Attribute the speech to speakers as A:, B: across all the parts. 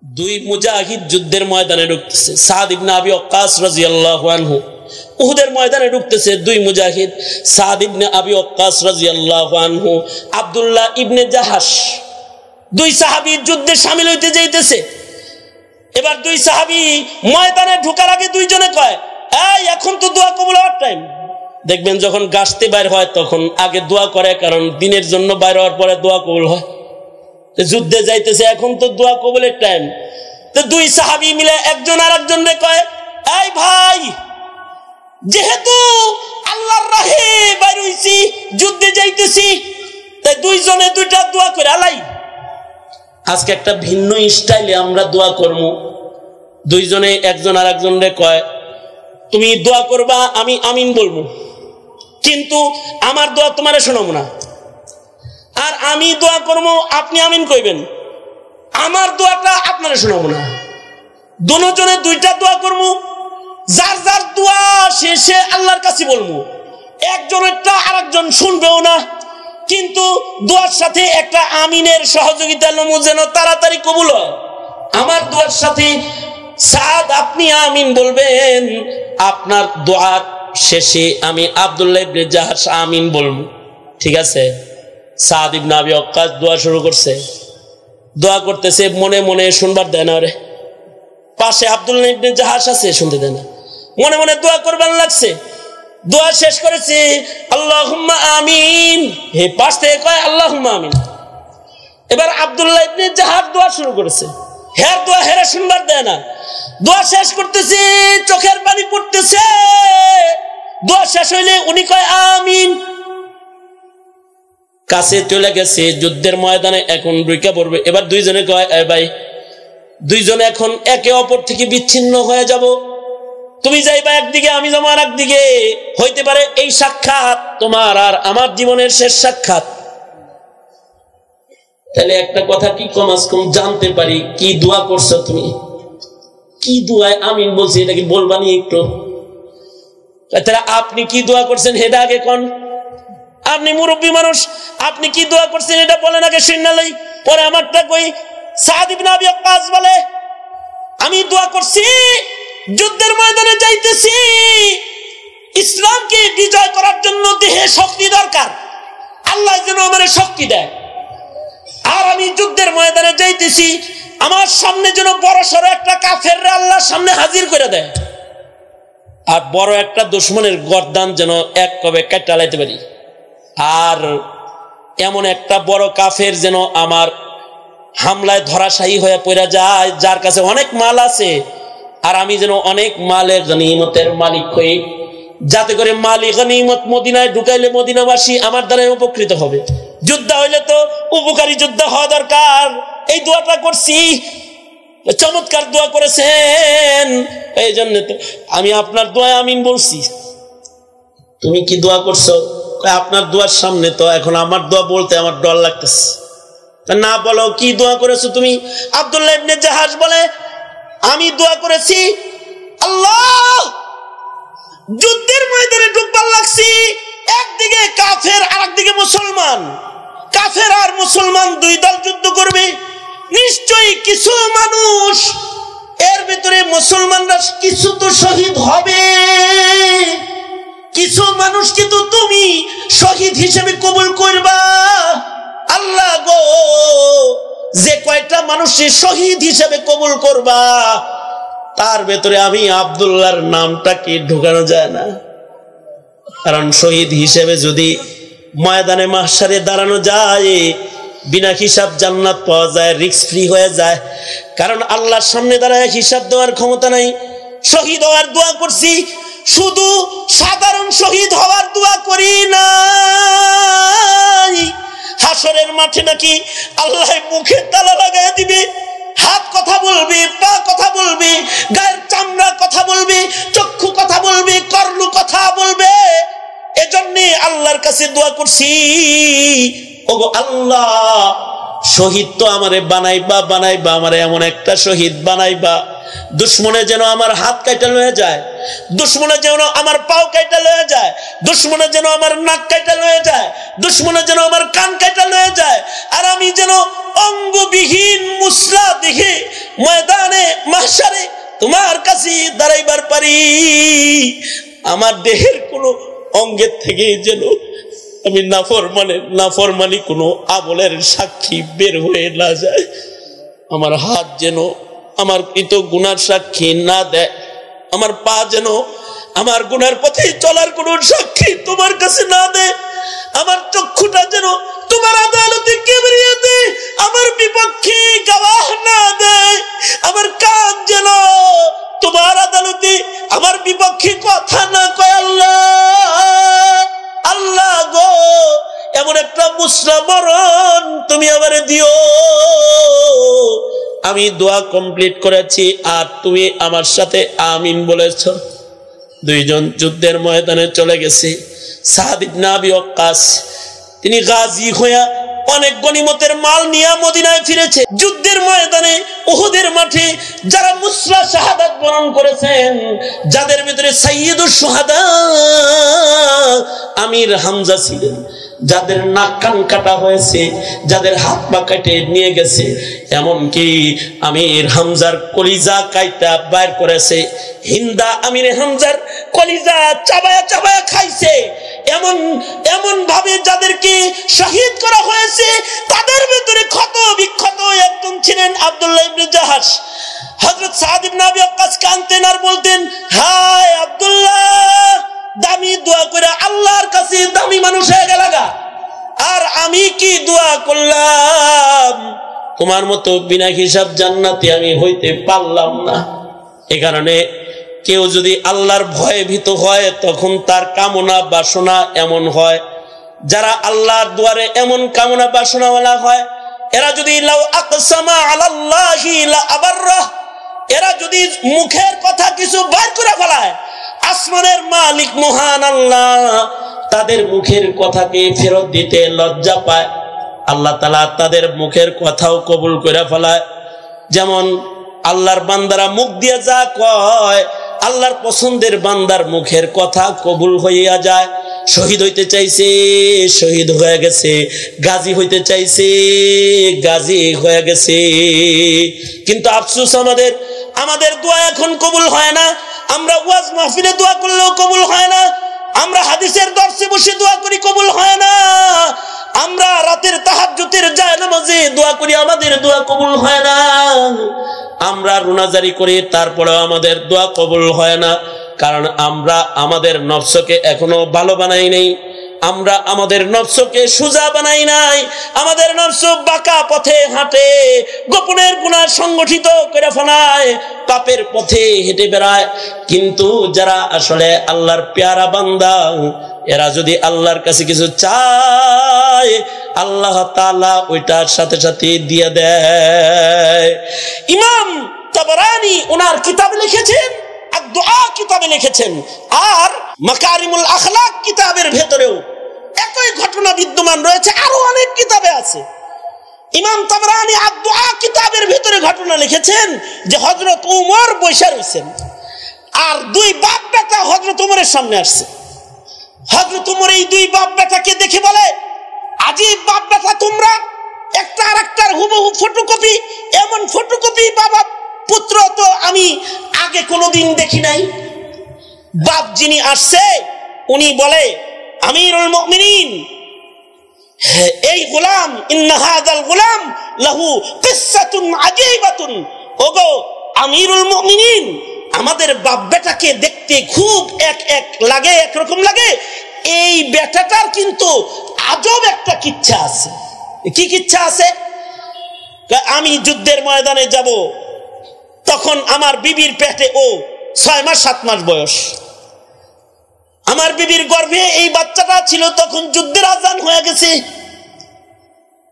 A: দুই মুজাহিদ যুদ্ধের ময়দানে ঢুকতেছে। সাদ ইবনে আবি ওয়াক্কাস রাদিয়াল্লাহু আনহু উহুদের ময়দানে ঢুকতেছে। দুই মুজাহিদ সাদ ইবনে আবি ওয়াক্কাস রাদিয়াল্লাহু আনহু, আব্দুল্লাহ ইবনে জাহাশ, দুই সাহাবী যুদ্ধে শামিল হইতে যাইতেছে। এবার দুই সাহাবী ময়দানে ঢোকার আগে দুইজনে কয়, এই এখন তো দোয়া কবুল হওয়ার টাইম। দেখবেন যখন গাছতে বাইর হয় তখন আগে দোয়া করে, কারণ দিনের জন্য বাইর হওয়ার পরে দোয়া কবুল হয়। যুদ্ধে যাইতেছে, এখন তো দোয়া কবুলের টাইম। তো দুই সাহাবী মিলে একজন আর একজনকে কয়, এই ভাই, যেহেতু আল্লাহর রাহে বাইর হইছি, যুদ্ধে যাইতেছি, তাই দুইজনে দুইটা দোয়া করে আলাই। আজকে একটা ভিন্ন স্টাইলে আমরা দোয়া করব। দুইজনে একজন আর একজনকে কয়, তুমি দোয়া করবা, আমি আমিন বলবো, কিন্তু আমার দোয়া তোমারে শোনাবো না। আর আমি দোয়া করবো, আপনি আমিন কইবেন, আমার দোয়াটা আপনারে শোনাবো না। দুজনে দুইটা দোয়া করবো, যার যার দোয়া সে আল্লাহর কাছে বলবো। একজনেরটা আর একজন শুনবেও না, কিন্তু দোয়ার সাথে একটা আমিনের সহযোগিতা নমু, যেন তাড়াতাড়ি কবুল হয়। আমার দোয়ার সাথে সাদ আপনি আমিন বলবেন, আপনার দোয়ার শেষে আমি আব্দুল্লাহ ইবনে জাহাশ আমিন বলবো, ঠিক আছে? সাদ ইবনে আবি ওয়াক্কাস দোয়া শুরু করছে। দোয়া করতেছে, মনে মনে শুনবার দেয় না ওরে। পাশে আব্দুল্লাহ ইবনে জাহাশ আছে, শুনতে দেয় না, মনে মনে দোয়া করবার লাগছে। দোয়া শেষ করেছে, আল্লাহুম্মা আমিন, হে পাশ থেকে কয় আল্লাহুম্মা আমিন। এবার আব্দুল্লাহ ইবনে জাহাশ দোয়া শুরু করেছে, হের দোয়া হেরে শুনবার দেয় না। দোয়া শেষ করতেছে, চোখের পানি পড়তেছে। দোয়া শেষ হইলে উনি কয় আমিন। কাছে চলে গেছে, যুদ্ধের ময়দানে এখন ঢুকে পড়বে। এবার দুইজনে কয়, এ ভাই, দুইজনে এখন একে অপর থেকে বিচ্ছিন্ন হয়ে যাব। তুমি যাইবা একদিকে, আমি যাবো আর একদিকে। হইতে পারে এই সাক্ষাৎ তোমার আর আমার জীবনের শেষ সাক্ষাৎ। তাহলে একটা কথা কি কম আজ কম জানতে পারি, কি দোয়া করছো তুমি, কি দোয়ায় আমিন বলছি, এটা কি বলবানি একটু? তাহলে আপনি কি দোয়া করছেন সেটা আগে কোন। আপনি মুরব্বী মানুষ, আপনি কি দোয়া করছেন এটা বলেন আগে, শুনালাই পরে আমারটা কই। সাদ ইবনে আবি ওয়াক্কাস বলে, আমি দোয়া করছি, যুদ্ধের ময়দানে যাইতেছি, ইসলামকে বিজয় করার জন্য দেহে শক্তি দরকার, আল্লাহ যেন আমার শক্তি দেয়। আর আমি যুদ্ধের ময়দানে যাইতেছি, আমার সামনে যেন বড় সড়ো একটা কাফেররে আল্লাহর সামনে হাজির করে দেয়, আর বড় একটা দুশমনের গর্দান যেন এক কবে কাটা লাইতে পারি। আর এমন একটা বড় কাফের যেন আমার হামলায় ধরাশায়ী হয়ে পড়ে যায়, যার কাছে অনেক মাল আছে, আর আমি যেন অনেক মালের গনিমতের মালিক হই, যাতে করে মালিক গনিমত মদিনায় ঢুকাইলে মদিনাবাসী আমার দ্বারা উপকৃত হবে। যুদ্ধ হইলে তো উপকারী যুদ্ধ হওয়া দরকার। এই দোয়াটা করছি, চমৎকার দোয়া করেছেন, এই জন্য তো আমি আপনার দোয়ায় আমিন বলছি। তুমি কি দোয়া করছো? আপনার দোয়ার সামনে তো এখন আমার দোয়া বলতে আমার ডর লাগতেছে। না বলো, কি দোয়া করেছো তুমি? আব্দুল্লাহ ইবনে জাহাশ বলে, আমি দোয়া করেছি, আল্লাহ, যুদ্ধের ময়দানে ঢুকবার লাগছি, একদিকে কাফের আর একদিকে মুসলমান, কাফের আর মুসলমান দুই দল যুদ্ধ করবে। নিশ্চয়ই কিছু মানুষ এর ভিতরে মুসলমানরা কিছু তো শহীদ হবে, কিছু মানুষ কিন্তু তুমি শহীদ হিসেবে কবুল করবা। আল্লাহ গো, যে কয়টা মানুষের শহীদ হিসেবে কবুল করবা, তার ভেতরে আমি আব্দুল্লাহর নামটা কি ঢোকানো যায় না? কারণ শহীদ হিসেবে যদি ময়দানে মাহশারে দাঁড়ানো যায়, বিনা হিসাব জান্নাত পাওয়া যায়, রিস্ক ফ্রি হয়ে যায়। কারণ আল্লাহর সামনে দাঁড়ায় হিসাব দেওয়ার ক্ষমতা নাই। শহীদ হওয়ার দোয়া করছি, শুধু সাধারণ শহীদ হওয়ার দোয়া করি না, হাসরের মাঠে নাকি আল্লাহ মুখে তালা লাগাই দিবে, হাত কথা বলবে, পা কথা বলবে, গায়ের চামড়া কথা বলবে, চক্ষু কথা বলবে, কর্ণ কথা বলবে। এজন্য আল্লাহর কাছে দোয়া করছি, ওগো আল্লাহ, শহীদ তো আমারে বানাইবা, আমারে এমন একটা শহীদ বানাইবা, দুশ্মনে যেন আমার হাত কাটা লয়ে যায়, দুশ্মনে যেন আমার পাও কাটা লয়ে যায়, দুশ্মনে যেন আমার নাক কাটা লয়ে যায়, দুশ্মনে যেন আমার কান কাটা লয়ে যায়, আর আমি যেন অঙ্গবিহীন মুসলা দেখে ময়দানে মাহশারে তোমার কাছে দাঁড়াইবার পারি, আমার দেহের কোনো অঙ্গের থেকে যেন আমি নাফরমানি কোনো আমলের সাক্ষী বের হয়ে না যায়, আমার হাত যেন আমার কৃত গুনার সাক্ষী না দেয়, আমার পা যেন আমার গুনার পথে চলার কোন সাক্ষী তোমার কাছে না দেয়, আমার চক্ষুটা যেন তোমার আদালতে কেবরিয়ে দেয়, আমার বিপক্ষে গওয়াহ না দেয়, আমার কান যেন তোমার আদালতে আমার বিপক্ষে কথা না কয়। আল্লাহ আল্লাহ গো, এমন একটা মুসলা মরণ তুমি আমারে দিও। আমি দোয়া কমপ্লিট করেছি আর তুমি আমার সাথে আমিন বলেছ। দুইজন যুদ্ধের ময়দানে চলে গেছে। সাদ ইবনে আবি ওয়াক্কাস তিনি গাজী হইয়া অনেক গনিমতের মাল নিয়ে মদিনায় ফিরেছে। যুদ্ধের ময়দানে উহুদের মাঠে যারা মুসলা শাহাদাত বরণ করেছেন, যাদের ভিতরে সাইয়্যিদুশ শুহাদা আমির হামজা ছিলেন, যাদের নাক কান কাটা হয়েছে, যাদের হাত পা কেটে নিয়ে গেছে, এমনকি আমির হামজার কলিজা কাইটা বাইর করেছে, হিন্দা আমির হামজার কলিজা চাবায়া চাবায়া খাইছে, এমন ভাবে যাদেরকে শহীদ করা হয়েছে, তাদের ভিতরে ক্ষত বিক্ষত একজন ছিলেন আব্দুল্লাহ ইবনে জাহাশ। হযরত সাদ ইবনে আবি ওয়াক্কাস কাঁদতেন আর বলতেন, হায় আব্দুল্লাহ, দামি দোয়া করে আল্লাহর কাছে দামি মানুষ হয়ে গেল গা, আর আমি কি দোয়া করলাম, তোমার মতো বিনা হিসাব জান্নাতি আমি হইতে পারলাম না। এ কারণে কেউ যদি আল্লাহর ভয়ে ভীত হয়, তখন তার কামনা বাসনা এমন হয়, যারা আল্লাহর দুয়ারে এমন কামনা বাসনাওয়ালা হয়, এরা যদি লাউ আকসামা আলাল্লাহি লা আবাররাহ, এরা যদি মুখের কথা কিছু বাইর করে ফেলায়, আসমানের মালিক মহান আল্লাহ তাদের মুখের কথাকে ফেরত দিতে লজ্জা পায়। আল্লাহ তাআলা তাদের মুখের কথাও কবুল করে ফেলায়। যেমন আল্লাহর বান্দারা মুখ দিয়ে যা কয়, আল্লাহর পছন্দের বান্দার মুখের কথা কবুল হইয়া যায়। শহীদ হইতে চাইছে, শহীদ হয়ে গেছে, গাজী হইতে চাইছে, গাজী হয়ে গেছে। কিন্তু আফসোস, আমাদের দোয়া এখন কবুল হয় না। আমরা ওয়াজ মাহফিলে দোয়া করলেও কবুল হয় না, আমরা হাদিসের দর্শে বসে দোয়া করি, কবুল হয় না, আমরা রাতের তাহাজ্জুদের জায়নামাজে দোয়া করি, আমাদের দোয়া কবুল হয় না, আমরা রুনাজারি করি, তারপরেও আমাদের দোয়া কবুল হয় না। কারণ আমরা আমাদের নফসকে এখনো ভালো বানাই নাই, আমরা আমাদের নফসকে সোজা বানাই নাই, আমাদের নফস বাঁকা পথে হাঁটে, গোপনের গুনাহ সংগঠিত করে ফেলায়, পাপের পথে হেঁটে বেড়ায়। কিন্তু যারা আসলে আল্লাহর পেয়ারা বান্দা, এরা যদি আল্লাহর কাছে কিছু চায়, আল্লাহ তাআলা ওইটার সাথে সাথে দিয়ে দেয়। ইমাম তাবরানী ওনার কিতাবে লিখেছেন, আদ-দুআ কিতাবে লিখেছেন, আর মাকারিমুল আখলাক কিতাবের ভেতরেও একই ঘটনা বিদ্যমান রয়েছে, আরো অনেক কিতাবে আছে। ইমাম তাবরানী আদ-দুআ কিতাবের ভেতরে ঘটনা লিখেছেন যে হযরত উমর বসে রয়েছেন, আর দুই বাপ বেটা হযরত উমরের সামনে আসছে। হযরত উমর এই দুই বাপ বেটাকে দেখে বলে, আজীব বাপ বেটা তোমরা, একটা আরেকটার হুবহু ফটোকপি, এমন ফটোকপি বাবা পুত্র তো আমি আগে কোনোদিন দেখি নাই। বাপ যিনি আসছে উনি বলে, আমিরুল মুমিনিন, এই গোলাম, ইন্না হাযাল গোলাম লাহু কিসসাতুন আজীবাতুন, ওগো আমিরুল মুমিনিন, আমাদের বাপ বেটাকে দেখতে খুব এক লাগে, একরকম লাগে, এই বেটাটার কিন্তু আজব একটা কিচ্ছা আছে। কি কিচ্ছা আছে? আমি যুদ্ধের ময়দানে যাব, তখন আমার বিবির পেটে ও 6 মাস 7 মাস বয়স, আমার বিবির গর্ভে এই বাচ্চাটা ছিল, তখন যুদ্ধের আজান হয়ে গেছে।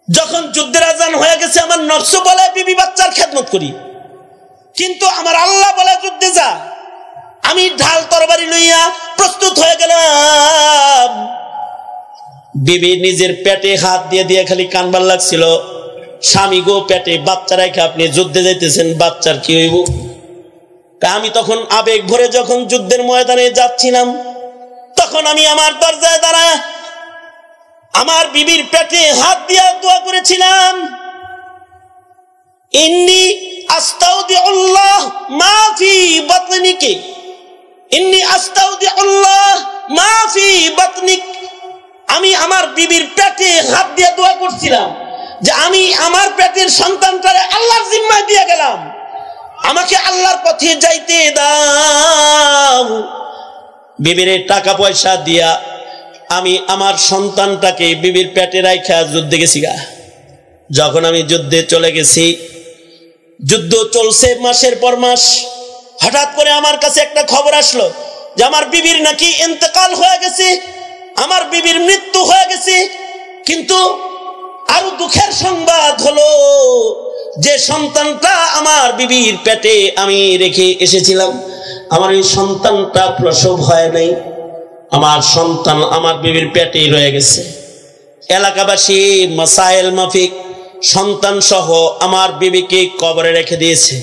A: যখন যুদ্ধের আজান হয়ে গেছে, আমার নফস বলে বিবি বাচ্চার খেদমত করি, কিন্তু আমার আল্লাহ বলে যুদ্ধে যা। আমি ঢাল তরবারি লইয়া প্রস্তুত হয়ে গেলাম। বিবি নিজের পেটে হাত দিয়ে দিয়ে খালি কানবার লাগছিল, স্বামী গো, পেটে বাচ্চা রেখে আপনি যুদ্ধে যাইতেছেন, বাচ্চার কি হইব? আমি তখন আবেগ ভরে যখন যুদ্ধের ময়দানে যাচ্ছিলাম, তখন আমি আমার দরজায় দাঁড়ায় আমার বিবির পেটে হাত দিয়া দোয়া করেছিলাম, ইন্নী আস্তাউদিউল্লাহ মা ফি বাতনিকি, ইন্নী আস্তাউদিউল্লাহ মা ফি বাতনিক। আমি আমার বিবির পেটে হাত দিয়ে দোয়া করছিলাম যে আমি আমার পেটের সন্তানটারে আল্লাহর জিম্মায় দিয়ে গেলাম, আমাকে আল্লাহর পথে যাইতে দাও। বিবির টাকা পয়সা দিয়া আমি আমার সন্তানটাকে বিবির পেটে রাইখা যুদ্ধে গেছি গা। যখন আমি যুদ্ধে চলে গেছি, যুদ্ধ চলছে মাসের পর মাস, হঠাৎ করে আমার কাছে একটা খবর আসলো যে আমার বিবির নাকি ইন্তেকাল হয়ে গেছে, আমার বিবির মৃত্যু হয়ে গেছে। কিন্তু আরো দুঃখের সংবাদ হলো যে সন্তানটা আমার বিবির পেটে আমি রেখে এসেছিলাম, আমার এই সন্তানটা প্রসব হয় নাই, আমার সন্তান আমার বিবির পেটেই রয়ে গেছে। এলাকাবাসী মাসাইল মাফিক সন্তান সহ আমার বিবিকে কবরে রেখে দিয়েছে।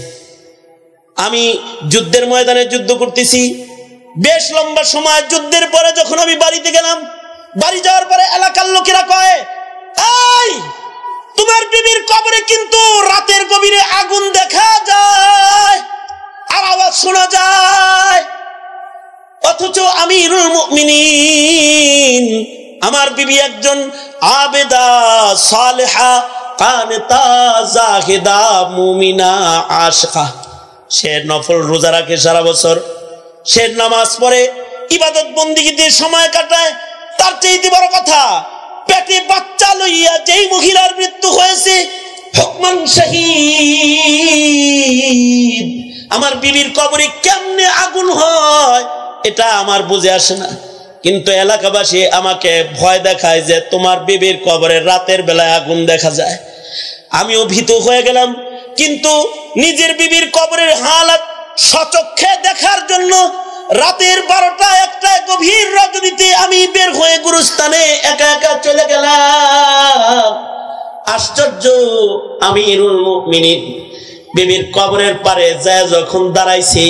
A: আমি যুদ্ধের ময়দানে যুদ্ধ করতেছি, বেশ লম্বা সময় যুদ্ধের পরে যখন আমি বাড়িতে গেলাম, বাড়ি যাওয়ার পরে এলাকার লোকেরা কয়, এই তোমার বিবির কবরে কিন্তু রাতের গভীরে আগুন দেখা যায় আর আওয়াজ শোনা যায়, অথচ আমিরুল মুমিনিন আমার বিবি একজন আবেদা সালেহা কানেতা জাহিদা মুমিনা আশিকা। সে নফল রোজা রাখে সারা বছর, সে নামাজ পড়ে, ইবাদত বন্দিগিতে সময় কাটায়। তার চাইতে বড় কথা, পেটে বাচ্চা লইয়া যেই মহিলার মৃত্যু হয়েছে হুকমান শহীদ, আমার বিবির কবরে কেমনে আগুন হয় এটা আমার বুঝে আসে না। কিন্তু এলাকাবাসী আমাকে ভয় দেখায় যে তোমার বিবির কবরে রাতের বেলায় আগুন দেখা যায়। আমিও ভীত হয়ে গেলাম, কিন্তু নিজের বিবির কবরের হালাত সচক্ষে দেখার জন্য রাতের 12টা-1টায় গভীর রজনীতে আমি বের হয়ে গুরুস্থানে একা একা চলে গেলাম। আশ্চর্য, আমিরুল মুমিনিন বিবির কবরের পারে যায় যখন দাঁড়াইছি,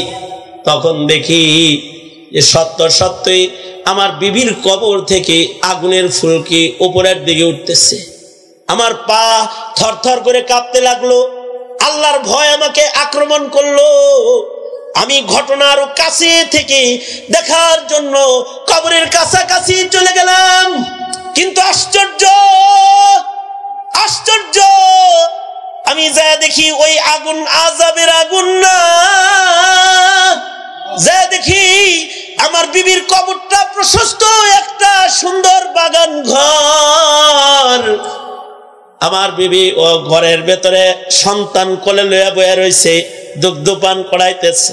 A: তখন দেখি যে সত্যই আমার বিবির কবর থেকে আগুনের ফুলকি উপরের দিকে উঠতেছে। আমার পা থরথর করে কাঁপতে লাগলো, আল্লাহর ভয় আমাকে আক্রমণ করলো। আমি ঘটনার কাছে থেকে দেখার জন্য কবরের কাছাকাছি চলে গেলাম, কিন্তু আশ্চর্য, আমি যা দেখি ওই আগুন আযাবের আগুন না, যা দেখি আমার বিবির কবরটা প্রশস্ত একটা সুন্দর বাগান ঘর। আমার বিবি ও ঘরের ভেতরে সন্তান কোলে লইয়া বইয়া রয়েছে, দুগ্ধ পান করাইতেছে,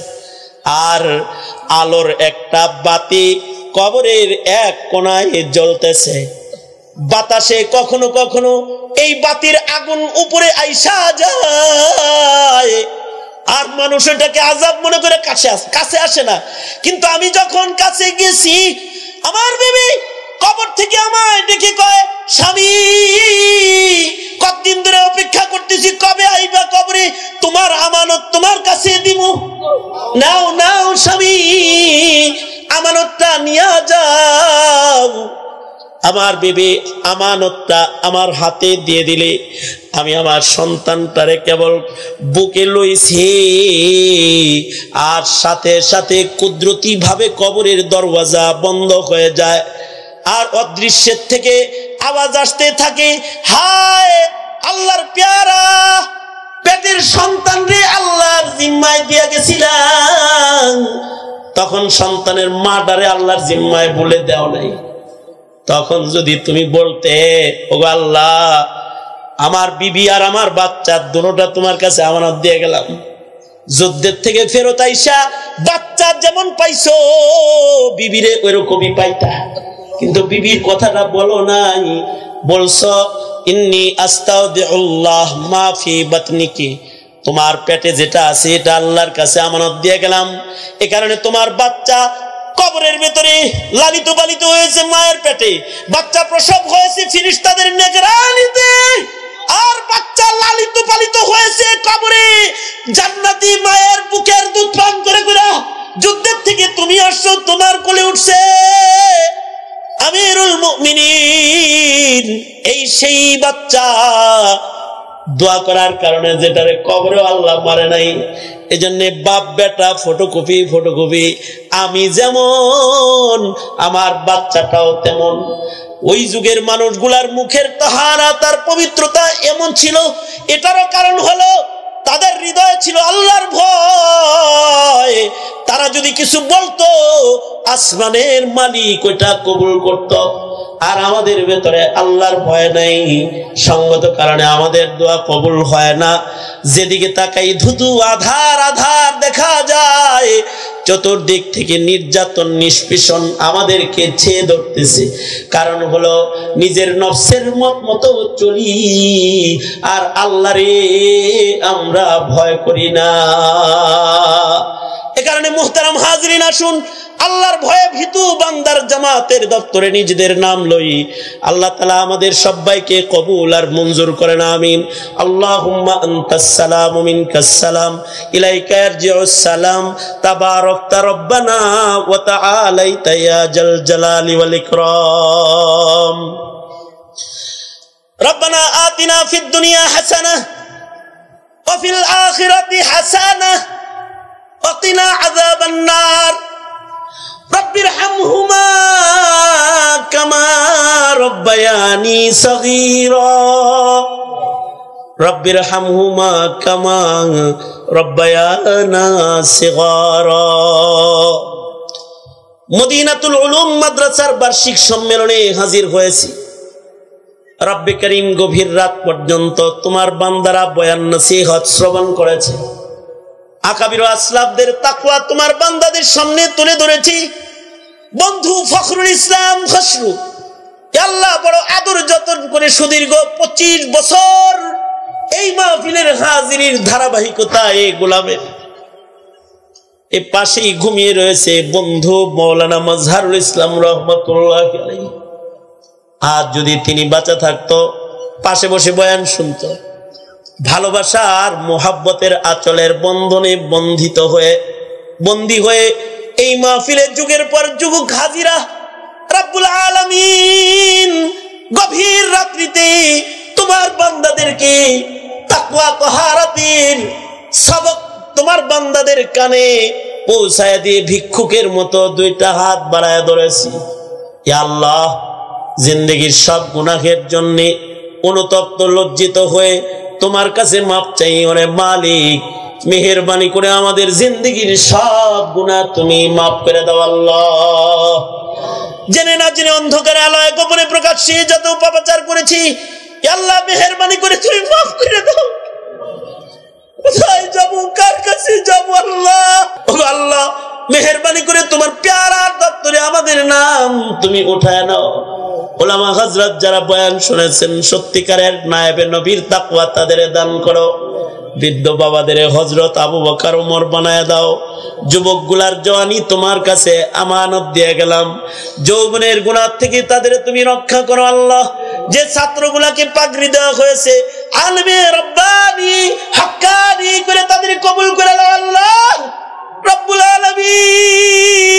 A: আর আলোর একটা বাতি কবরের এক কোণায় জ্বলতেছে। বাতাসে কখনো কখনো এই বাতির আগুন উপরে আইসা যায়, আর মানুষ এটাকে আযাব মনে করে কাছে আসে না। কিন্তু আমি যখন কাছে গেছি, আমার বিবি কবর থেকে আমায় ডেকে কয়, স্বামী কতদিন ধরে অপেক্ষা করতেছি, কবে আইবা কবরে, তোমার আমানত তোমার কাছে দিব, নাও স্বামী আমানতটা নিয়ে যাও। আমার বিবি আমানতটা আমার হাতে দিয়ে দিলে আমি আমার সন্তানটারে কেবল বুকে লইছি, আর সাথে সাথে কুদরতি ভাবে কবরের দরওয়াজা বন্ধ হয়ে যায়, আর অদৃশ্যের থেকে আওয়াজ আসতে থাকে, হায় আল্লাহর পেয়ারা, পেটের সন্তান রে আল্লাহর জিম্মায় দিয়া গেছিলাম, তখন সন্তানের মাটারে আল্লাহর জিম্মায় বলে দেও নাই। তখন যদি তুমি বলতে, ওগো আল্লাহ, আমার বিবি আর আমার বাচ্চা দুটোটা তোমার কাছে আমানত দিয়ে গেলাম, যুদ্ধের থেকে ফেরত আইসা বাচ্চা যেমন পাইছো বিবিরে ওইরকমই পাইতা। কিন্তু বিবির কথাটা বলো নাই, বলছো ইন্নী আস্তাউদিউল্লাহ মা ফি বাতনিকি, তোমার পেটে যেটা আছে এটা আল্লাহর কাছে আমানত দিয়ে গেলাম। এ কারণে তোমার বাচ্চা কবরের ভেতরে লালিত পালিত হয়েছে, মায়ের পেটে বাচ্চা প্রসব হয়েছে ফেরেশতাদের নিগরানিতে, আর বাচ্চা লালিত পালিত হয়েছে কবরে জান্নাতি মায়ের বুকের দুধ পান করে করে। যুদ্ধের থেকে তুমি আসছো, তোমার কোলে উঠছে আমিরুল মুমিনিন, এই সেই বাচ্চা দোয়া করার কারণে যেটারে কবরে আল্লাহ মারে নাই। এজন্য বাপ বেটা ফটোকপি ফটোকপি, আমি যেমন আমার বাচ্চাটাও তেমন। ওই যুগের মানুষগুলার মুখের তাহারাত আর পবিত্রতা এমন ছিল, এটারও কারণ হলো তাদের হৃদয়ে ছিল আল্লাহর ভয়। তারা যদি কিছু বলতো আসমানের মালিক ওইটা কবুল করত। আর আমাদের ভেতরে আল্লাহর ভয় নাই, সঙ্গত কারণে আমাদের দোয়া কবুল হয় না। যেদিকে তাকাই ধুধু আধার আধার দেখা যায়, চতুর্দিক থেকে নির্যাতন নিষ্পেষণ আমাদেরকে ছেয়ে ধরতেছে। কারণ হলো নিজের নফসের মত মতো চলি, আর আল্লাহরে আমরা ভয় করি না। এ কারণে মুহতারাম হাজরিন, আসুন আল্লাহর ভয়ে ভীতু বান্দার জামাতের দপ্তরে নিজেদের নাম লই। আল্লাহ তাআলা আমাদের সবাইকে কবুল আর মঞ্জুর করেন, আমিন। আল্লাহুম্মা আনতাস সালাম ওয়া মিনকাস সালাম, ইলাইকা ইয়ারজিউস সালাম, তাবারাকতা রব্বানা ওয়া তাআলাইতা ইয়া জাল জালালি ওয়াল ইকরাম। রব্বানা আতিনা ফিদ দুনিয়া হাসানাহ ওয়া ফিল আখিরাতি হাসানাহ ওয়া কিনা আযাবান নার। রব্বিরহামহুমা কামা রব্বায়ানি সগীরা, রব্বিরহামহুমা কামা রব্বায়ানা সিগারা। মদিনাতুল উলুম মাদ্রাসার বার্ষিক সম্মেলনে হাজির হয়েছি। রব্বে করিম গভীর রাত পর্যন্ত তোমার বান্দারা বয়ান নসিহত শ্রবণ করেছে। আকাবির আসলাফদের তাকওয়া তোমার বান্দাদের সামনে তুলে ধরেছি। বন্ধু ফখরুল ইসলাম খসরু, আল্লাহ বড় আদর যতন করে সুদীর্ঘ 25 বছর এই মাহফিলের হাজিরির ধারাবাহিকতা এই গোলামের। এ পাশেই ঘুমিয়ে রয়েছে বন্ধু মাওলানা মাজহারুল ইসলাম রহমাতুল্লাহ আলাইহি। আজ যদি তিনি বাঁচা থাকতো, পাশে বসে বয়ান শুনতো। ভালোবাসা আর মোহাব্বতের আঁচলের বন্ধনে বন্দী হয়ে এই মাহফিলে যুগের পর যুগ হাজিরা। রব্বুল আলামিন গভীর রাত্রিতে তোমার বান্দাদেরকে তাকওয়া তাহারাতের সবক তোমার বান্দাদের কানে পৌঁছায় দিয়ে ভিক্ষুকের মতো দুইটা হাত বাড়ায় ধরেছি। ইয়া আল্লাহ, জিন্দেগীর সব গুনাহের জন্য অনুতপ্ত লজ্জিত হয়ে তোমার কাছে মাপ চাই। ওরে মালিক, মেহেরবানি করে আমাদের জিন্দেগীর সব গুনাহ তুমি মাফ করে দাও আল্লাহ। জেনে না জেনে অন্ধকারে আলোয় গোপনে প্রকাশ্যে যত পাপাচার করেছি, আল্লাহ মেহেরবানি করে তুমি মাফ করে দাও। কোথায় যাবো, কার কাছে যাবো আল্লাহ? ও আল্লাহ, মেহেরবানি করে তোমার প্যারার দপ্তরে আমাদের নাম তুমি উঠায় নাও। ওলামা হযরত যারা বয়ান শুনেছেন, সত্যিকারের নায়েবে নবীর তাকওয়া তাদের দান করো। বৃদ্ধ বাবাদের হযরত আবু বকর ওমর বানায় দাও। যুবক গুলার জওয়ানি তোমার কাছে আমানত দিয়ে গেলাম। যৌবনের গুনাহ থেকে তাদের তুমি রক্ষা করো আল্লাহ। যে ছাত্রগুলাকে পাগড়ি দেওয়া হয়েছে, আলমে রব্বানি হাক্কানি করে তাদের কবুল করে নাও আল্লাহ রব্বুল আলামিন।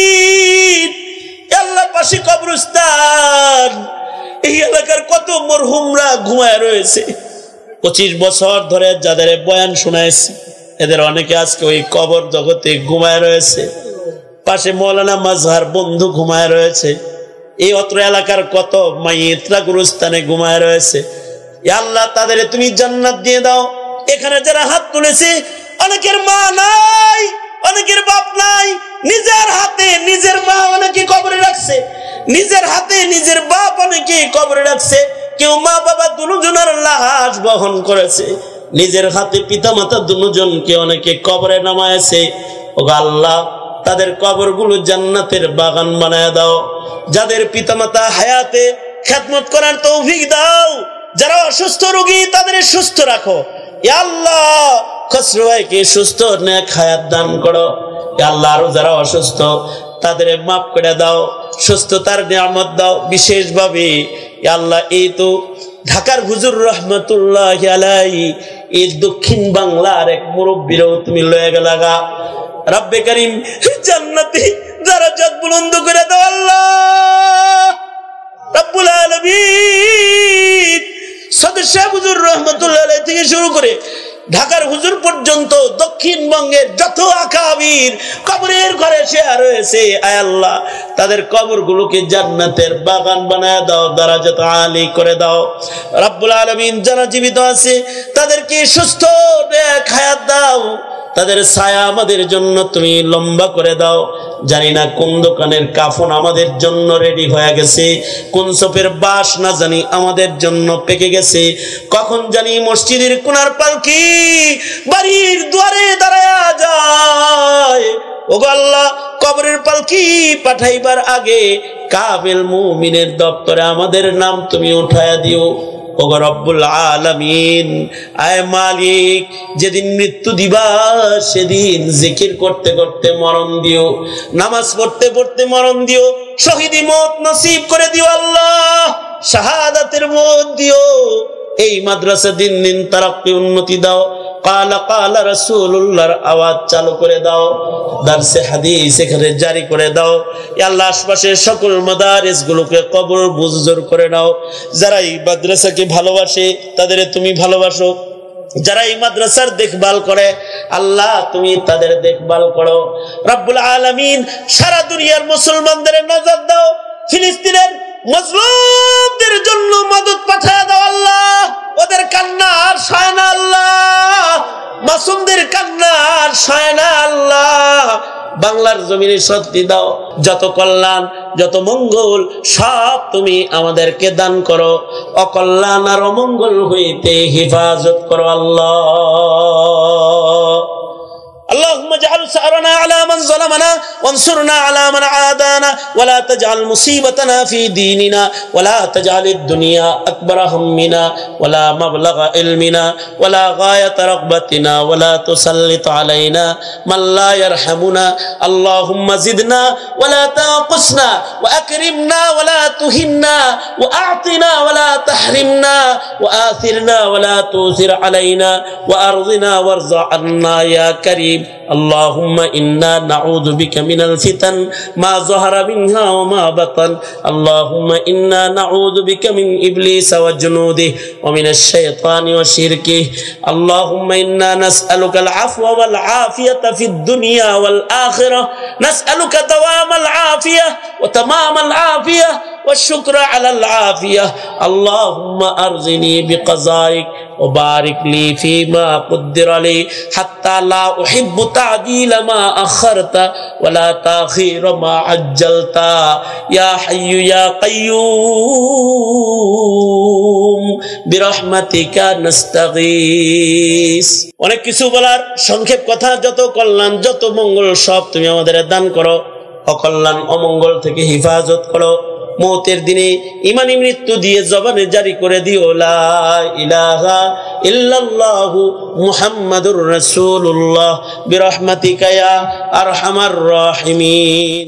A: আল্লাহ পাশে কবরস্থান, এই এলাকার কত মরহুমরা ঘুমায় রয়েছে। 25 বছর ধরে যাদের বয়ান শোনাইছি, এদের অনেকে আজকে ওই কবর জগতে ঘুমায় রয়েছে। পাশে মাওলানা মাজহার বন্ধু ঘুমায় রয়েছে। এই অত্র এলাকার কত মাইয়িতরা গুরুস্থানে ঘুমায় রয়েছে। আল্লাহ, তাদের তুমি জান্নাত দিয়ে দাও। এখানে যারা হাত তুলেছে, অনেকের মা নাই, অনেকের বাপ নাই, নিজের হাতে নিজের মা অনেকে কবরে রাখছে, নিজের হাতে নিজের বাপ অনেকে কবরে রাখছে। কেউ মা বাবা দুজনের লাশ বহন করেছে, নিজের হাতে পিতা মাতা দুজনকে অনেকে কবরে নামায়েছে। ও আল্লাহ, তাদের কবরগুলো জান্নাতের বাগান বানায় দাও। যাদের পিতা মাতা হায়াতে খেদমত করার তৌফিক দাও। যারা অসুস্থ রোগী, তাদের সুস্থ রাখো। ইয়া আল্লাহ, খসরু ভাইকে সুস্থ নেক হায়াত দান করো। ইয়া আল্লাহ, আরো যারা অসুস্থ তাদের মাফ করে দাও, সুস্থতার নিয়ামত দাও বিশেষভাবে। ইয়া আল্লাহ, এই তো ঢাকার হুজুর রহমতুল্লাহ আলাইহি, এই দক্ষিণ বাংলার এক মুরব্বীরও তুমি লয়ে গেলাগা। রব্বে করিম জান্নাতে দরজাত বুলন্দ করে দাও আল্লাহ রব্বুল আলামিন। সদর সাহেব হুজুর রহমতুল্লাহ আলাইহি থেকে শুরু করে ঢাকার হুজুর পর্যন্ত দক্ষিণবঙ্গের যত আকাবির কবরের ঘরে শেয়া রয়েছে, আয় আল্লাহ তাদের কবরগুলোকে জান্নাতের বাগান বানায় দাও, দারাজাত আলী করে দাও রব্বুল আলামিন। যারা জীবিত আছে তাদেরকে সুস্থ নেক হায়াত দাও, তাদের ছায়া আমাদের জন্য তুমি লম্বা করে দাও। জানি না কোন দোকানের কাফন আমাদের জন্য রেডি হয়ে গেছে, কোন সফের বাস না জানি আমাদের জন্য পেকে গেছে, কখন জানি মসজিদের কোনার পালকি বাড়ির দুয়ারে দাঁড়ায়া যায়। ওগো আল্লাহ, কবরের পালকি পাঠাইবার আগে কাবিল মুমিনের দপ্তরে আমাদের নাম তুমি উঠায়া দিও। ওগো রব্বুল আলামিন, আয় মালিক, যেদিন মৃত্যু দিবা সেদিন জিকির করতে করতে মরণ দিও, নামাজ পড়তে পড়তে মরণ দিও, শহীদি মত নসিব করে দিও আল্লাহ, শাহাদাতের মত দিও। এই মাদ্রাসা দিন দিন তারাক্কি উন্নতি দাও, কালা কালা রাসূলুল্লাহর আওয়াজ চালু করে দাও, দারসে হাদিস এখানে জারি করে দাও। ইয়া আল্লাহ, আশপাশের সকল মাদারিস গুলোকে কবুল মঞ্জুর করে নাও। যারা এই মাদ্রাসাকে ভালোবাসে তাদের তুমি ভালোবাসো, যারা এই মাদ্রাসার দেখভাল করে আল্লাহ তুমি তাদের দেখভাল করো রব্বুল আলামিন। সারা দুনিয়ার মুসলমানদের নাজাত দাও, ফিলিস্তিনের মজলুমদের জন্য মদদ পাঠায় দাও আল্লাহ, ওদের কান্না আর সয় না আল্লাহ, মাসুমদের কান্না আর সয় না আল্লাহ। বাংলার জমিনে শক্তি দাও, যত কল্যাণ যত মঙ্গল সব তুমি আমাদেরকে দান করো, অকল্যাণ আর অমঙ্গল হইতে হেফাজত করো আল্লাহ। اللهم اجعل ثأرنا على من ظلمنا وانصرنا على من عادانا ولا تجعل مصيبتنا في ديننا ولا تجعل الدنيا أكبر همنا ولا مبلغ علمنا ولا غاية رغبتنا ولا تسلط علينا من لا يرحمنا اللهم زدنا ولا تنقصنا وأكرمنا ولا تهنا وأعطنا ولا تحرمنا وآثرنا ولا تؤثر علينا وأرضنا وارض عنا يا كريم اللهم إنا نعوذ بك من الفتن ما ظهر منها وما بطن اللهم إنا نعوذ بك من إبليس وجنوده ومن الشيطان وشركه اللهم إنا نسألك العفو والعافية في الدنيا والآخرة نسألك دوام العافية وتمام العافية والشكر على العافية اللهم أرزني بقضائك وبارك لي فيما قدر لي حتى لا أحب تعجيل ما أخرت ولا تأخير ما عجلت يا حي يا قيوم برحمتك نستغيث অনেক কিছু বলার সংক্ষেপ কথা যত কল্যাণ যত মঙ্গল সব তুমি আমাদের দান করো অকল্যাণ অমঙ্গল থেকে হেফাজত করো মৌতের দিনে ইমানি মৃত্যু দিয়ে জবানে জারি করে দিও লা ইলাহা ইল্লাল্লাহু মুহাম্মাদুর রাসূলুল্লাহ বিরহমাতিকা ইয়া আরহামার রাহিমিন।